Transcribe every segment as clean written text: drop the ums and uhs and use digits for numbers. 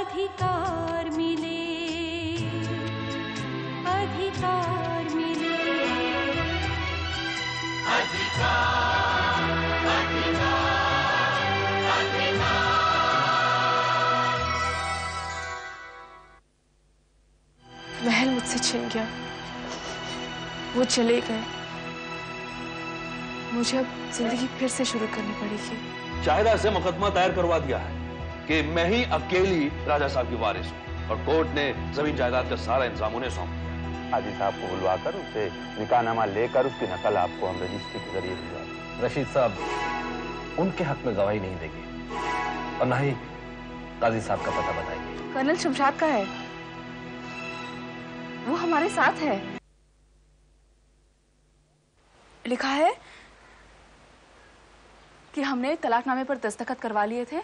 अधिकार मिले, अधिकार मिले, अधिकार, अधिकार, अधिकार। महल मुझसे छिन गया, वो चले गए, मुझे अब जिंदगी फिर से शुरू करनी पड़ेगी। शाहिदा से मुकदमा दायर करवा दिया है कि मैं ही अकेली राजा साहब की वारिस हूँ और कोर्ट ने जमीन जायदाद का सारा इंतजाम उन्हें सौंप दिया। हाजी साहब को बुलवाकर उससे निकाहनामा लेकर उसकी नकल आपको हम रजिस्ट्री के जरिए भिजवा। रशीद साहब उनके हक में गवाही नहीं देगी और ना ही काजी साहब का पता बताएगी। कर्नल शमशाद का है, वो हमारे साथ है। लिखा है कि हमने तलाकनामे पर दस्तखत करवा लिए थे।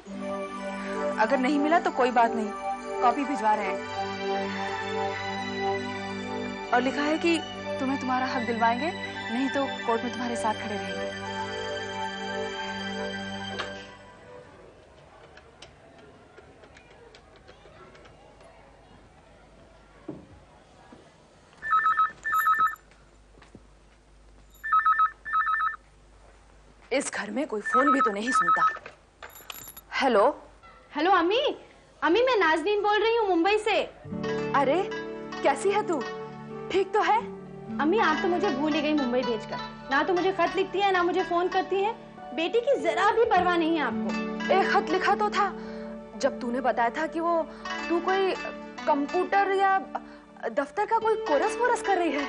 अगर नहीं मिला तो कोई बात नहीं, कॉपी भिजवा रहे हैं। और लिखा है कि तुम्हें तुम्हारा हक दिलवाएंगे, नहीं तो कोर्ट में तुम्हारे साथ खड़े रहेंगे। इस घर में कोई फोन भी तो नहीं सुनता। हेलो हेलो अम्मी, अम्मी मैं नाज़नीन बोल रही हूँ मुंबई से। अरे कैसी है तू, ठीक तो है? अम्मी आप तो मुझे भूल ही गई मुंबई भेजकर, ना तो मुझे खत लिखती है ना मुझे फोन करती है। बेटी की जरा भी परवाह नहीं है आपको। एक खत लिखा तो था जब तूने बताया था कि वो तू कोई कंप्यूटर या दफ्तर का कोई कोर्स वोरस कर रही है।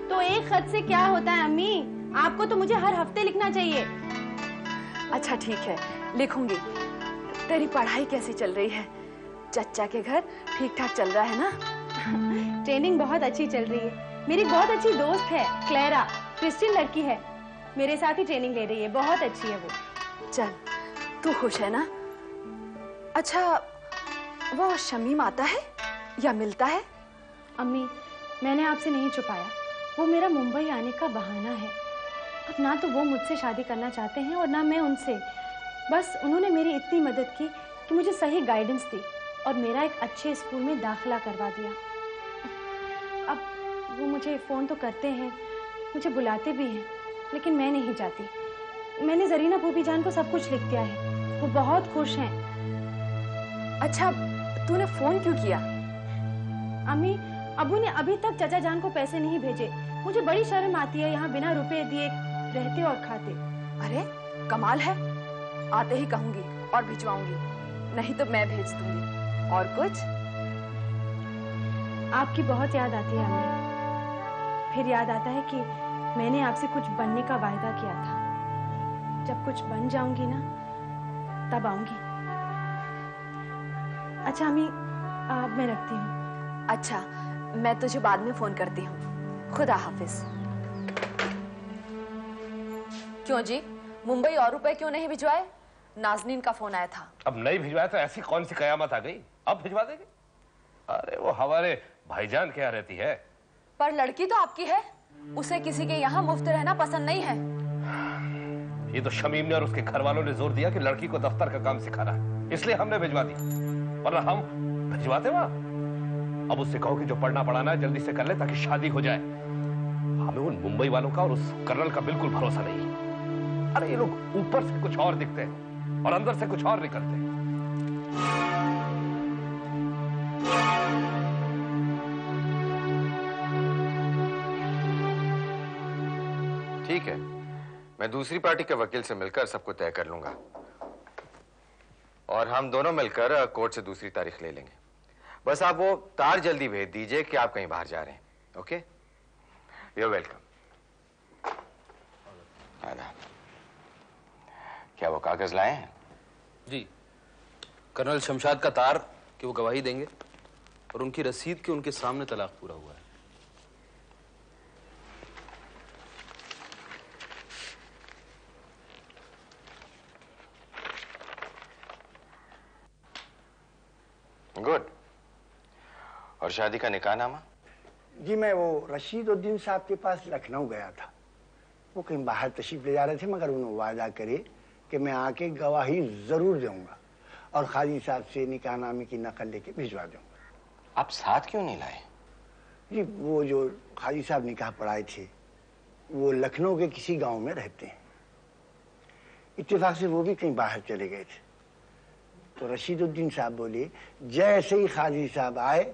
तो एक खत से क्या होता है अम्मी, आपको तो मुझे हर हफ्ते लिखना चाहिए। अच्छा ठीक है, लिखूंगी। तेरी पढ़ाई कैसी चल रही है? चच्चा के घर ठीक ठाक चल रहा है ना? ट्रेनिंग बहुत अच्छी चल रही है। मेरी बहुत अच्छी दोस्त है क्लेरा, क्रिश्चियन लड़की है, मेरे साथ ही ट्रेनिंग ले रही है, बहुत अच्छी है वो। चल तू खुश है ना? अच्छा वो शमीम आता है या मिलता है? अम्मी मैंने आपसे नहीं छुपाया, वो मेरा मुंबई आने का बहाना है। अब ना तो वो मुझसे शादी करना चाहते हैं और ना मैं उनसे। बस उन्होंने मेरी इतनी मदद की कि मुझे सही गाइडेंस दी और मेरा एक अच्छे स्कूल में दाखिला करवा दिया। अब वो मुझे फ़ोन तो करते हैं, मुझे बुलाते भी हैं, लेकिन मैं नहीं जाती। मैंने जरीना भूपी जान को सब कुछ लिख दिया है, वो बहुत खुश हैं। अच्छा तूने फ़ोन क्यों किया? अम्मी अबू ने अभी तक चाचा जान को पैसे नहीं भेजे। मुझे बड़ी शर्म आती है यहाँ बिना रुपए दिए रहते और खाते। अरे कमाल है, आते ही कहूंगी और भिजवाऊंगी, नहीं तो मैं भेज दूंगी। और कुछ? आपकी बहुत याद आती है अम्मी। फिर याद आता है कि मैंने आपसे कुछ बनने का वायदा किया था। जब कुछ बन जाऊंगी ना तब आऊंगी। अच्छा अम्मी अब मैं रखती हूँ। अच्छा मैं तुझे बाद में फोन करती हूँ। खुदा हाफिज। क्यों जी, मुंबई और रुपए क्यों नहीं भिजवाए? नाज़नीन का फोन आया था। अब नहीं भिजवाया तो ऐसी कौन सी कयामत आ गई, अब भिजवा देंगे? अरे वो हमारे भाईजान क्या रहती है। पर लड़की तो आपकी है, उसे किसी के यहाँ मुफ्त रहना पसंद नहीं है। ये तो शमीम ने और उसके घर वालों ने जोर दिया कि लड़की को दफ्तर का काम सिखाना है, इसलिए हमने भिजवा दी, वरना हम भिजवाते वहां। अब उससे कहो कि जो पढ़ना पढ़ाना है जल्दी से कर ले ताकि शादी हो जाए। हमें उन मुंबई वालों का और उस कर्नल का बिल्कुल भरोसा नहीं है। अरे ये लोग ऊपर से कुछ और दिखते हैं और अंदर से कुछ और निकलते हैं। ठीक है, मैं दूसरी पार्टी के वकील से मिलकर सबको तय कर लूंगा और हम दोनों मिलकर कोर्ट से दूसरी तारीख ले लेंगे। बस आप वो तार जल्दी भेज दीजिए कि आप कहीं बाहर जा रहे हैं। Okay, you welcome. क्या वो कागज लाए हैं? जी, कर्नल शमशाद का तार कि वो गवाही देंगे और उनकी रसीद कि उनके सामने तलाक पूरा हुआ है। गुड। और शादी का निकाहनामा? जी मैं वो रशीदुद्दीन साहब के पास लखनऊ गया था। वो कहीं बाहर तशरीफ ले जा रहे थे, मगर उन्होंने वादा करे कि मैं आके गवाही जरूर दूंगा। और काजी साहब से निकाहनामे की नकल लेके भिजवा दूंगा। आप साथ क्यों नहीं लाए? जी वो जो काजी साहब निकाह पढ़ाए थे वो लखनऊ के किसी गांव में रहते हैं। इत्तेफाक से वो भी कहीं बाहर चले गए थे। तो रशीदुद्दीन साहब बोले जैसे ही काजी साहब आए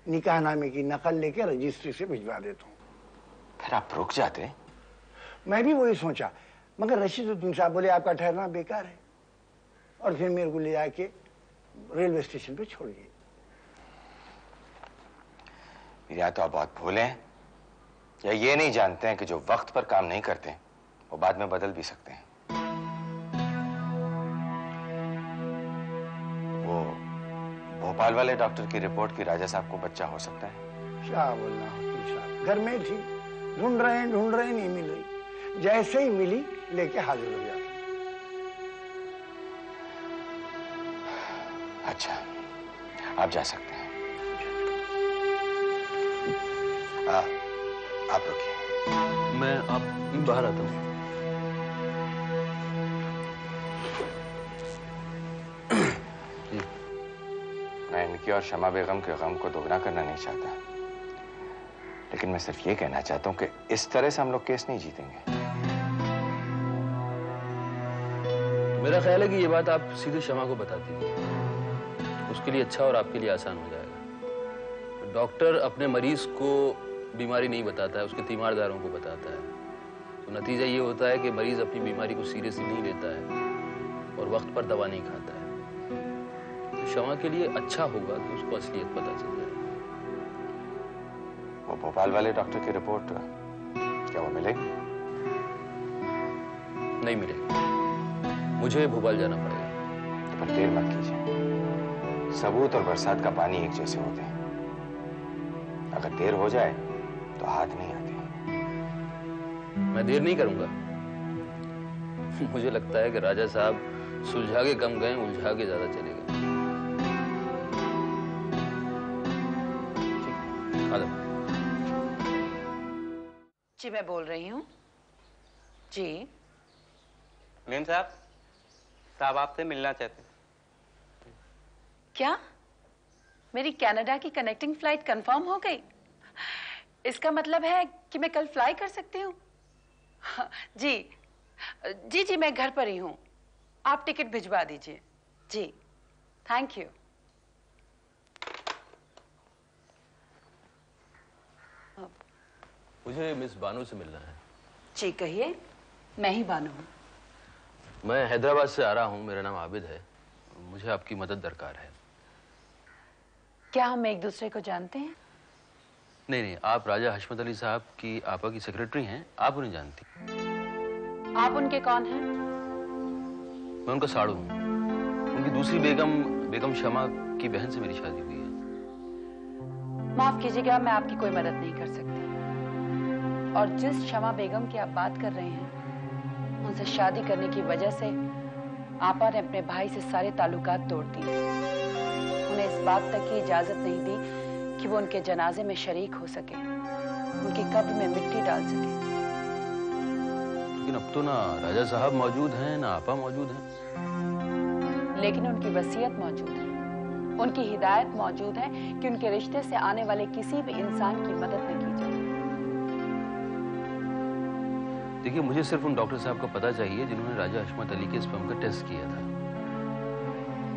निकाहनामे की नकल लेके रजिस्ट्री से भिजवा देता हूँ। फिर आप रुक जाते। मैं भी वही सोचा, मगर रशीदुद्दीन साहब बोले आपका ठहरना बेकार है, और फिर मेरे को ले जाके रेलवे स्टेशन पे छोड़ दिए। या तो आप बहुत भोले हैं या ये नहीं जानते हैं कि जो वक्त पर काम नहीं करते वो बाद में बदल भी सकते हैं। वो भोपाल वाले डॉक्टर की रिपोर्ट की राजा साहब को बच्चा हो सकता है। क्या बोलना वकील साहब, घर में थी, ढूंढ रहे हैं नहीं मिल रही, जैसे ही मिली लेके हाजिर हो जाती। अच्छा आप जा सकते हैं। आप रुकिए, मैं आप बाहर आता हूँ। मैं इनकी और शमा बेगम के गम को दोगुना करना नहीं चाहता, लेकिन मैं सिर्फ ये कहना चाहता हूँ कि इस तरह से हम लोग केस नहीं जीतेंगे। मेरा ख्याल है कि ये बात आप सीधे शमा को बता दीजिए, उसके लिए अच्छा और आपके लिए आसान हो जाएगा। डॉक्टर अपने मरीज को बीमारी नहीं बताता है, उसके तीमारदारों को बताता है, तो नतीजा ये होता है कि मरीज अपनी बीमारी को सीरियसली नहीं लेता है और वक्त पर दवा नहीं खाता है। तो शमा के लिए अच्छा होगा कि उसको असलियत पता चल जाए। वो भोपाल वाले डॉक्टर की रिपोर्ट क्या वो मिलेगी? नहीं मिलेगी, मुझे भोपाल जाना पड़ेगा। तो फिर देर मत कीजिए, सबूत और बरसात का पानी एक जैसे होते हैं, अगर देर हो जाए तो हाथ नहीं आते। मैं देर नहीं करूंगा। मुझे लगता है कि राजा साहब सुलझा के कम गए, उलझा के ज्यादा चले गए। जी मैं बोल रही हूँ। जी मीम साहब आपसे मिलना चाहते हैं। क्या मेरी कनाडा की कनेक्टिंग फ्लाइट कंफर्म हो गई? इसका मतलब है कि मैं कल फ्लाई कर सकती हूँ? जी जी जी मैं घर पर ही हूँ, आप टिकट भिजवा दीजिए। जी थैंक यू। मुझे मिस बानो से मिलना है। जी कहिए, मैं ही बानो हूँ। मैं हैदराबाद से आ रहा हूँ, मेरा नाम आबिद है, मुझे आपकी मदद दरकार है। क्या हम एक दूसरे को जानते हैं? नहीं, आप राजा हशमत अली साहब की आपा की सेक्रेटरी हैं, आप उन्हें जानती। आप उनके कौन हैं? मैं उनका साड़ू हूँ। उनकी दूसरी बेगम शमा की बहन से मेरी शादी हुई है। माफ कीजिएगा, मैं आपकी कोई मदद नहीं कर सकती। और जिस शमा बेगम की आप बात कर रहे हैं, उनसे शादी करने की वजह से आपा ने अपने भाई से सारे ताल्लुकात तोड़ दिए। उन्हें इस बात तक की इजाजत नहीं दी कि वो उनके जनाजे में शरीक हो सके, उनकी कब्र में मिट्टी डाल सके। लेकिन अब तो ना राजा साहब मौजूद हैं ना आपा मौजूद हैं। लेकिन उनकी वसीयत मौजूद है, उनकी हिदायत मौजूद है कि उनके रिश्ते से आने वाले किसी भी इंसान की मदद न की जाए। देखिए, मुझे सिर्फ उन डॉक्टर साहब का पता चाहिए जिन्होंने राजा हशमत अली के स्पर्म का टेस्ट किया था।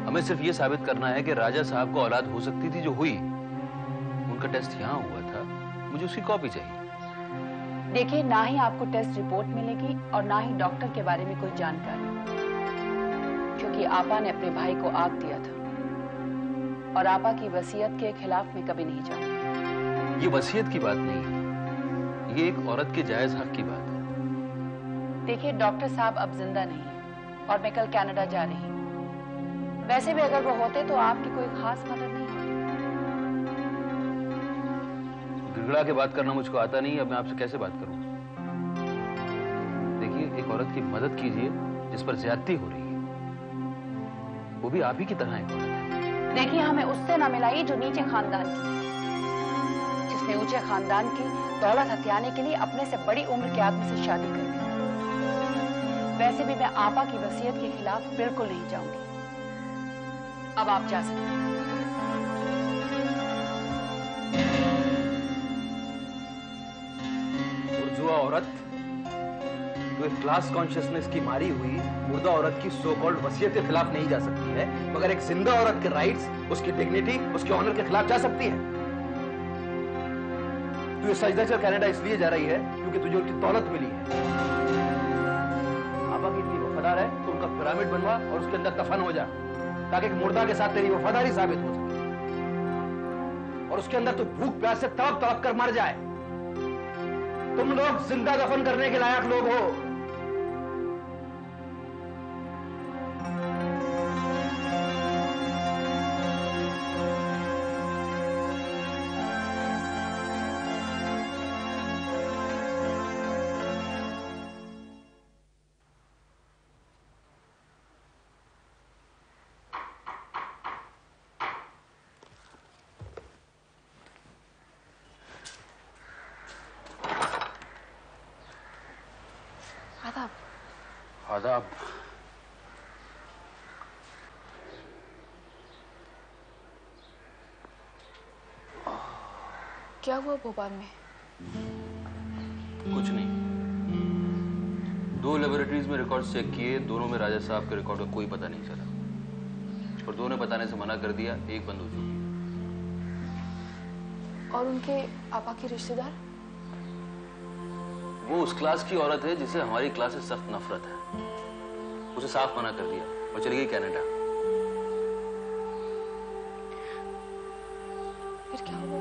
हमें सिर्फ ये साबित करना है कि राजा साहब को औलाद हो सकती थी जो हुई। उनका टेस्ट यहाँ हुआ था, मुझे उसकी कॉपी चाहिए। देखिए, ना ही आपको टेस्ट रिपोर्ट मिलेगी और ना ही डॉक्टर के बारे में कोई जानकारी, क्योंकि आपा ने अपने भाई को आग दिया था और आपा की वसीयत के खिलाफ मैं कभी नहीं जाऊंगी। ये वसीयत की बात नहीं है, ये एक औरत के जायज हक की बात है। देखिए, डॉक्टर साहब अब जिंदा नहीं है और मैं कल कनाडा जा रही हूँ। वैसे भी अगर वो होते तो आपकी कोई खास मदद नहीं होती। गिड़गिड़ा के बात करना मुझको आता नहीं, अब मैं आपसे कैसे बात करूं? देखिए, एक औरत की मदद कीजिए जिस पर ज्यादती हो रही है, वो भी आप ही की तरह एक औरत है। देखिए, हमें उससे ना मिलाइए जो नीचे खानदान की, जिसने ऊंचे खानदान की दौलत हथियाने के लिए अपने से बड़ी उम्र के आदमी से शादी कर दी। वैसे भी मैं आपा की वसीयत के खिलाफ बिल्कुल नहीं जाऊंगी। अब आप जा सकते हैं। उर्जुआ औरत, तो एक क्लास कॉन्शियसनेस की मारी हुई मुर्दा औरत की सो कॉल्ड वसीयत के खिलाफ नहीं जा सकती है, मगर एक जिंदा औरत के राइट्स, उसकी डिग्निटी, उसके ऑनर के खिलाफ जा सकती है। तू ये सजदा चल कनाडा इसलिए जा रही है क्योंकि तुझे उसकी दौलत मिली है। आपा की इतनी वफादार है तो उनका पिरामिड बनवा और उसके अंदर दफन हो जा, ताकि एक मुर्दा के साथ तेरी वफादारी साबित हो सके और उसके अंदर तू भूख प्यास से तड़प तड़प कर मर जाए। तुम लोग जिंदा दफन करने के लायक लोग हो। आदाब। क्या हुआ भोपाल में? कुछ नहीं, 2 लेबोरेटरीज में रिकॉर्ड चेक किए, दोनों में राजा साहब के रिकॉर्ड का कोई पता नहीं चला और 2 ने बताने से मना कर दिया, एक बंद हो चुकी। और उनके आपा के रिश्तेदार? वो उस क्लास की औरत है जिसे हमारी क्लास से सख्त नफरत है, उसे साफ मना कर दिया और चली गई कनाडा। फिर क्या हुआ?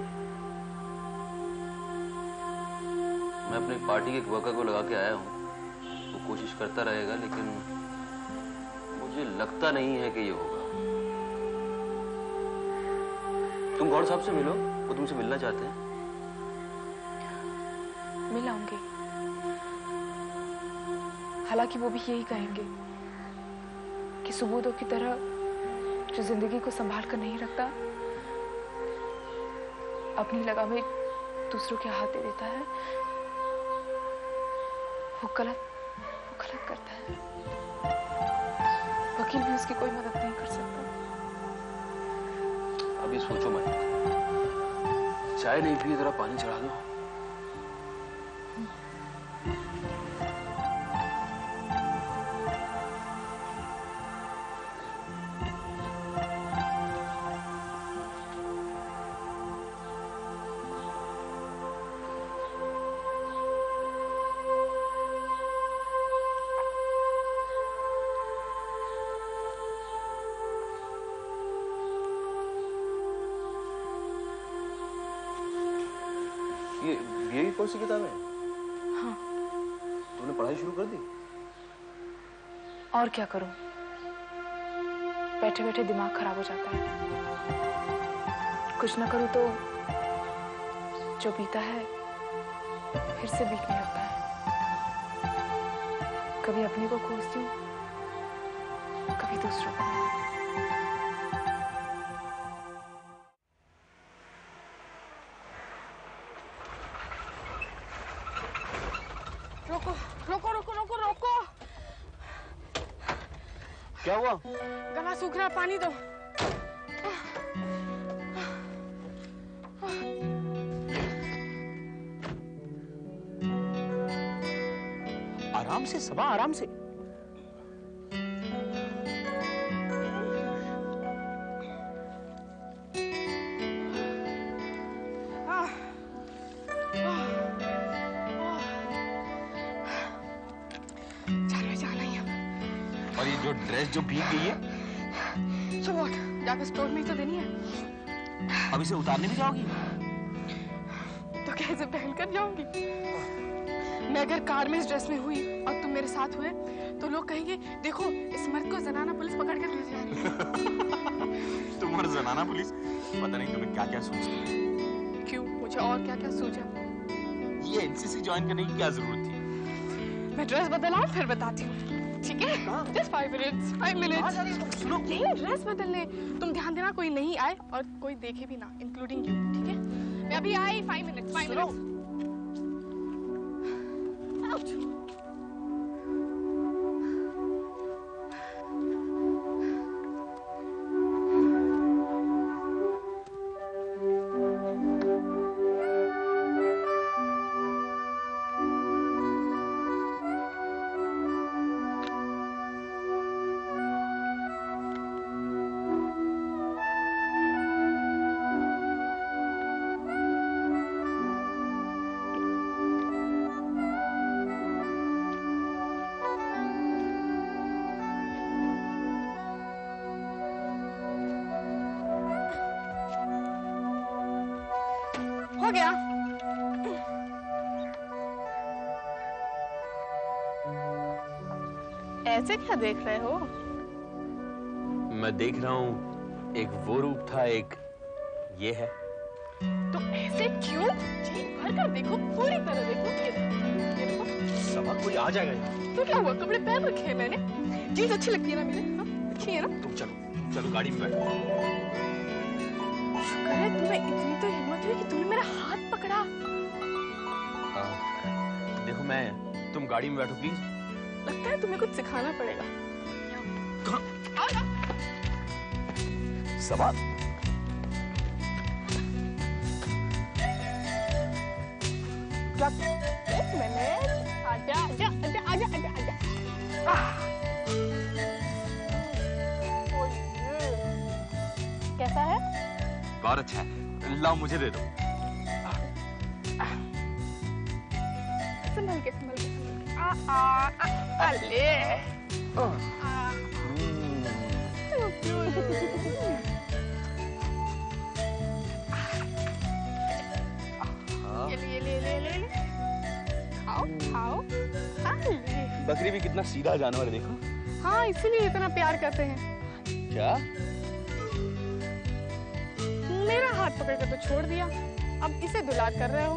मैं अपनी पार्टी के एक वर्कर को लगा के आया हूं, वो कोशिश करता रहेगा, लेकिन मुझे लगता नहीं है कि ये होगा। तुम गौर साहब से मिलो, वो तुमसे मिलना चाहते हैं। मिलाऊंगी, हालांकि वो भी यही कहेंगे कि सुबोधों की तरह जो जिंदगी को संभाल कर नहीं रखता, अपनी लगा में दूसरों के हाथ दे देता है, वो गलत करता है। वकील भी उसकी कोई मदद नहीं कर सकता। अभी सोचो मत, चाय नहीं पी, जरा पानी चढ़ा दो। ये बीए की कौन सी किताब है? हाँ। तुमने पढ़ाई शुरू कर दी? और क्या करूं, बैठे बैठे दिमाग खराब हो जाता है। कुछ ना करूं तो जो बीता है फिर से बीतने लगता है। कभी अपने को कोसती हूं, कभी दूसरों को। क्या हुआ? गला सूख रहा, पानी दो। आराम से सबा, आराम से। और ये जो ड्रेस जो भीग गई है, so what? जाकर स्टोर में ही तो देनी है। अब इसे उतारने भी जाओगी? तो कैसे पहनकर जाऊंगी? मैं अगर कार में इस ड्रेस में हुई और तुम मेरे साथ हुए तो लोग कहेंगे, देखो इस मर्द को जनाना पुलिस पकड़ कर ले जा रही है। तुम और जनाना पुलिस, पता नहीं तुम्हें क्या क्या सूझती है। क्यों, मुझे और क्या क्या सूझा? ये एनसीसी ज्वाइन करने की क्या जरूरत थी? मैं ड्रेस बदलाऊं फिर बताती हूँ, ठीक है? Just 5 minutes, 5 minutes. सुनो, नहीं, ड्रेस बदलने। तुम ध्यान देना कोई नहीं आए और कोई देखे भी ना, इंक्लूडिंग यू, ठीक है? मैं अभी आई, 5 minutes, 5 minutes. Out. गया। ऐसे क्या देख रहे हो? मैं देख रहा हूँ एक वो रूप था, एक ये है। तो ऐसे क्यों? जी भर कर देखो, पूरी तरह देखो। ये देखो। समा कोई आ जाएगा यहाँ। तो क्या हुआ? कपड़े पहन रखे हैं मैंने। जीन्स अच्छी लगती है ना मेरे? हाँ, अच्छी है ना? तुम चलो, चलो गाड़ी में बैठो। शुक्र है तुम्हें इतनी तो हिम्मत हुई कि तुमने मेरा हाथ पकड़ा। देखो मैं, तुम गाड़ी में बैठो प्लीज। लगता है तुम्हें कुछ सिखाना पड़ेगा। आओ ना। समा क्या? एक मिनट। आजा आजा आजा आजा आजा आजा। कैसा है? बहुत अच्छा है, लाओ मुझे दे दो। संभल के संभल के। अले। ले। खाओ खाओ। बकरी भी कितना सीधा जानवर है देखो। हाँ, इसीलिए इतना प्यार करते हैं। क्या? मेरा हाथ पकड़कर तो छोड़ दिया, अब इसे दुलार कर रहे हो।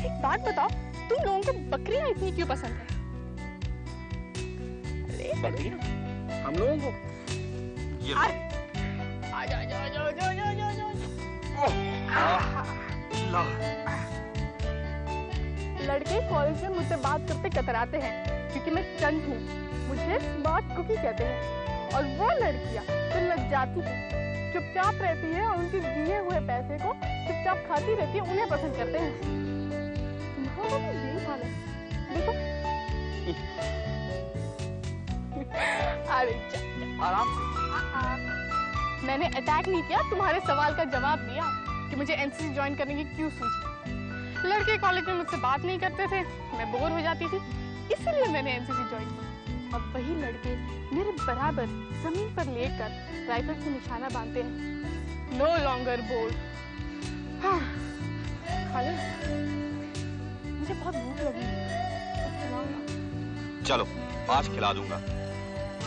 एक बात बताओ, तुम लोगों को बकरियां इतनी क्यों पसंद है? बकरियां? हम लोगों को? ये आजा आजा आजा आजा आजा आजा। लड़के कॉलेज में मुझसे बात करते कतराते हैं क्योंकि मैं चंट हूँ। मुझे स्मार्ट कुकी कहते हैं। और वो लड़कियाँ तो लज्जाती हैं, चुपचाप रहती है और उनके दिए हुए पैसे को चुपचाप खाती रहती है, उन्हें पसंद करते हैं। तुम्हारा भी यही हाल है, देखो। अरे आराम से। मैंने अटैक नहीं किया, तुम्हारे सवाल का जवाब दिया कि मुझे एनसीसी ज्वाइन करने की क्यों सोची। लड़के कॉलेज में मुझसे बात नहीं करते थे, मैं बोर हो जाती थी, इसीलिए मैंने एनसीसी ज्वाइन की। अब वही लड़के मेरे बराबर जमीन पर लेकर राइफल से निशाना बांधते हैं। No longer bold. हाँ, खा ले, मुझे बहुत भूख लगी है। चलो आज खिला दूंगा,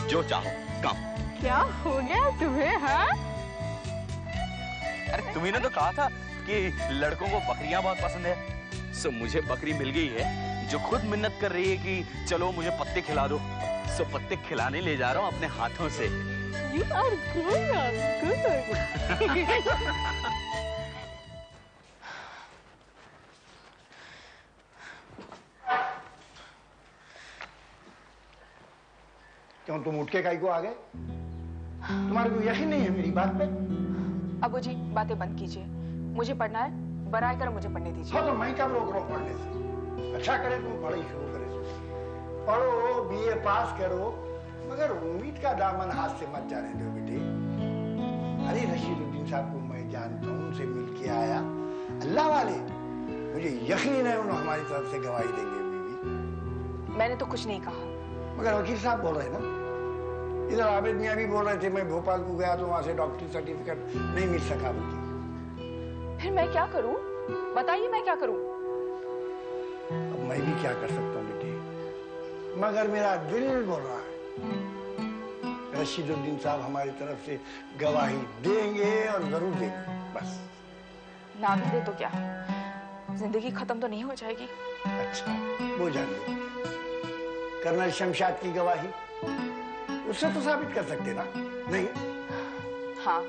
जो चाहो। कम। क्या हो गया तुम्हें? हाँ, अरे तुम्ही ने तो कहा था कि लड़कों को बकरियां बहुत पसंद है, सो मुझे बकरी मिल गई है जो खुद मिन्नत कर रही है कि चलो मुझे पत्ते खिला दो। सो पत्ते खिलाने ले जा रहा हूँ अपने हाथों से। You are good. क्यों तुम उठ के काई को आ गए? तुम्हारे को यकीन नहीं है मेरी बात पे? अबू जी बातें बंद कीजिए, मुझे पढ़ना है, बराए कर मुझे पढ़ने दीजिए। हाँ तो मैं क्या रोक रहा हूँ पढ़ने से? अच्छा करे तुम पढ़ाई शुरू करे, पढ़ो, बीए पास करो, मगर उम्मीद का दामन हाथ से मत जाने दो बेटे। अरे रशीदुद्दीन साहब को मैं जानता हूँ, उनसे मिल के आया, अल्लाह वाले, मुझे यकीन है उन्होंने हमारी तरफ से गवाही देंगे। बीवी मैंने तो कुछ नहीं कहा। मगर वकील साहब बोल रहे ना, इधर आबिद मियाँ भी बोल रहे थे मैं भोपाल को गया तो वहां से डॉक्टरी सर्टिफिकेट नहीं मिल सका मुझे। फिर मैं क्या करूं? बताइए मैं क्या करूं? अब मैं भी क्या कर सकता हूँ बेटे, मगर मेरा दिल बोल रहा है रशीदुद्दीन साहब हमारी तरफ से गवाही देंगे और जरूर देंगे। बस ना भी दे तो क्या, जिंदगी खत्म तो नहीं हो जाएगी। अच्छा वो जान लो, कर्नल शमशाद की गवाही उससे तो साबित कर सकते ना? नहीं? हाँ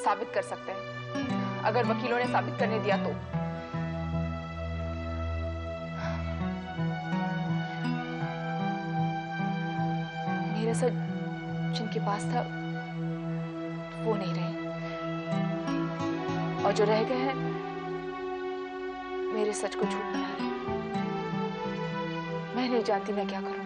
साबित कर सकते हैं, अगर वकीलों ने साबित करने दिया तो। मेरे सच जिनके पास था वो नहीं रहे, और जो रह गए हैं मेरे सच को झूठ बना रहे। मैं नहीं जानती मैं क्या करूं।